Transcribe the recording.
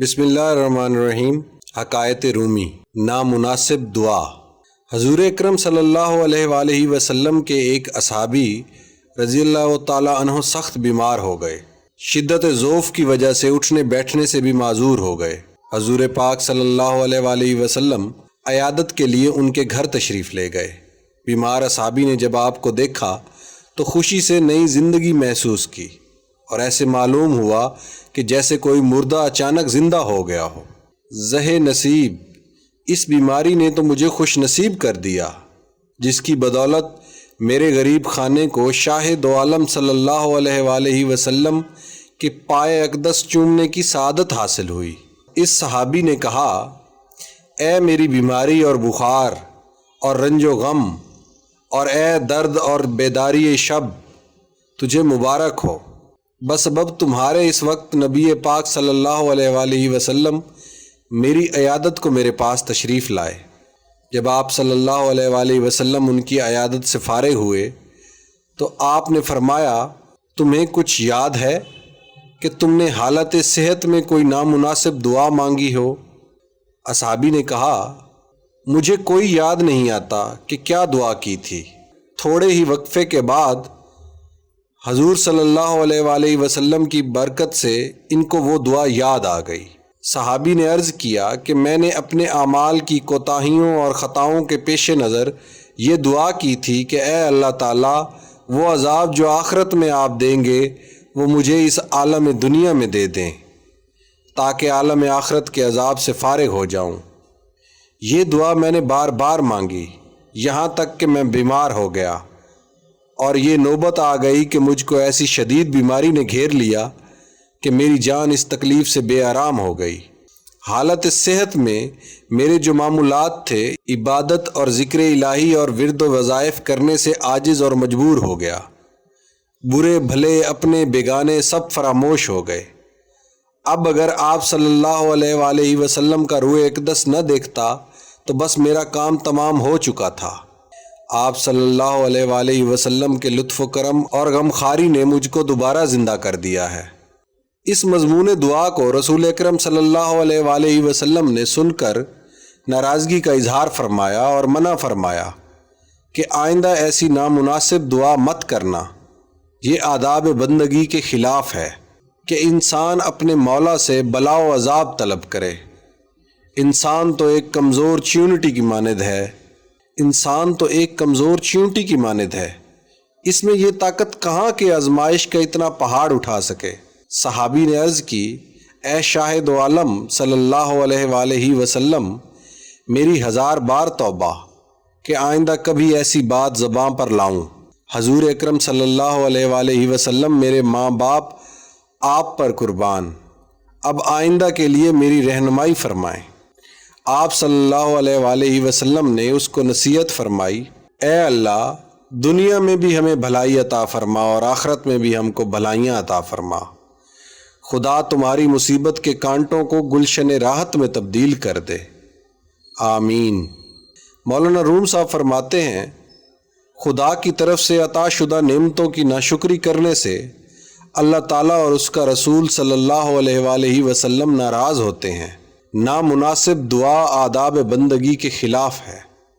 بسم اللہ الرحمن الرحیم۔ حکایت رومی، نامناسب دعا۔ حضور اکرم صلی اللہ علیہ وآلہ وسلم کے ایک اصحابی رضی اللہ تعالیٰ عنہ سخت بیمار ہو گئے۔ شدت ضعف کی وجہ سے اٹھنے بیٹھنے سے بھی معذور ہو گئے۔ حضور پاک صلی اللہ علیہ وآلہ وسلم عیادت کے لیے ان کے گھر تشریف لے گئے۔ بیمار اصحابی نے جب آپ کو دیکھا تو خوشی سے نئی زندگی محسوس کی اور ایسے معلوم ہوا کہ جیسے کوئی مردہ اچانک زندہ ہو گیا ہو۔ زہ نصیب، اس بیماری نے تو مجھے خوش نصیب کر دیا، جس کی بدولت میرے غریب خانے کو شاہ دو عالم صلی اللہ علیہ وآلہ وسلم کے پائے اقدس چومنے کی سعادت حاصل ہوئی۔ اس صحابی نے کہا، اے میری بیماری اور بخار اور رنج و غم، اور اے درد اور بیداری شب، تجھے مبارک ہو، بسبب تمہارے اس وقت نبی پاک صلی اللہ علیہ وآلہ وسلم میری عیادت کو میرے پاس تشریف لائے۔ جب آپ صلی اللہ علیہ وآلہ وسلم ان کی عیادت سے فارغ ہوئے تو آپ نے فرمایا، تمہیں کچھ یاد ہے کہ تم نے حالت صحت میں کوئی نامناسب دعا مانگی ہو؟ اصحابی نے کہا، مجھے کوئی یاد نہیں آتا کہ کیا دعا کی تھی۔ تھوڑے ہی وقفے کے بعد حضور صلی اللہ علیہ وآلہ وسلم کی برکت سے ان کو وہ دعا یاد آ گئی۔ صحابی نے عرض کیا کہ میں نے اپنے اعمال کی کوتاہیوں اور خطاؤں کے پیش نظر یہ دعا کی تھی کہ اے اللہ تعالیٰ، وہ عذاب جو آخرت میں آپ دیں گے وہ مجھے اس عالم دنیا میں دے دیں تاکہ عالم آخرت کے عذاب سے فارغ ہو جاؤں۔ یہ دعا میں نے بار بار مانگی، یہاں تک کہ میں بیمار ہو گیا اور یہ نوبت آ گئی کہ مجھ کو ایسی شدید بیماری نے گھیر لیا کہ میری جان اس تکلیف سے بے آرام ہو گئی۔ حالت صحت میں میرے جو معمولات تھے، عبادت اور ذکر الہی اور ورد و وظائف کرنے سے عاجز اور مجبور ہو گیا۔ برے بھلے اپنے بیگانے سب فراموش ہو گئے۔ اب اگر آپ صلی اللہ علیہ وآلہ وسلم کا روح اقدس نہ دیکھتا تو بس میرا کام تمام ہو چکا تھا۔ آپ صلی اللہ علیہ وآلہ وسلم کے لطف و کرم اور غمخواری نے مجھ کو دوبارہ زندہ کر دیا ہے۔ اس مضمون دعا کو رسول اکرم صلی اللہ علیہ وآلہ وسلم نے سن کر ناراضگی کا اظہار فرمایا اور منع فرمایا کہ آئندہ ایسی نامناسب دعا مت کرنا۔ یہ آداب بندگی کے خلاف ہے کہ انسان اپنے مولا سے بلا و عذاب طلب کرے۔ انسان تو ایک کمزور چیونٹی کی مانند ہے۔ کی مانند ہے، اس میں یہ طاقت کہاں کہ آزمائش کا اتنا پہاڑ اٹھا سکے۔ صحابی نے عرض کی، اے شاہ دو عالم صلی اللہ علیہ وآلہ وسلم، میری 1000 بار توبہ کہ آئندہ کبھی ایسی بات زباں پر لاؤں۔ حضور اکرم صلی اللہ علیہ وآلہ وسلم، میرے ماں باپ آپ پر قربان، اب آئندہ کے لیے میری رہنمائی فرمائیں۔ آپ صلی اللہ علیہ وآلہ وسلم نے اس کو نصیحت فرمائی، اے اللہ، دنیا میں بھی ہمیں بھلائی عطا فرما اور آخرت میں بھی ہم کو بھلائیاں عطا فرما۔ خدا تمہاری مصیبت کے کانٹوں کو گلشن راحت میں تبدیل کر دے، آمین۔ مولانا روم صاحب فرماتے ہیں، خدا کی طرف سے عطا شدہ نعمتوں کی ناشکری کرنے سے اللہ تعالیٰ اور اس کا رسول صلی اللہ علیہ وآلہ وسلم ناراض ہوتے ہیں۔ نامناسب دعا آداب بندگی کے خلاف ہے۔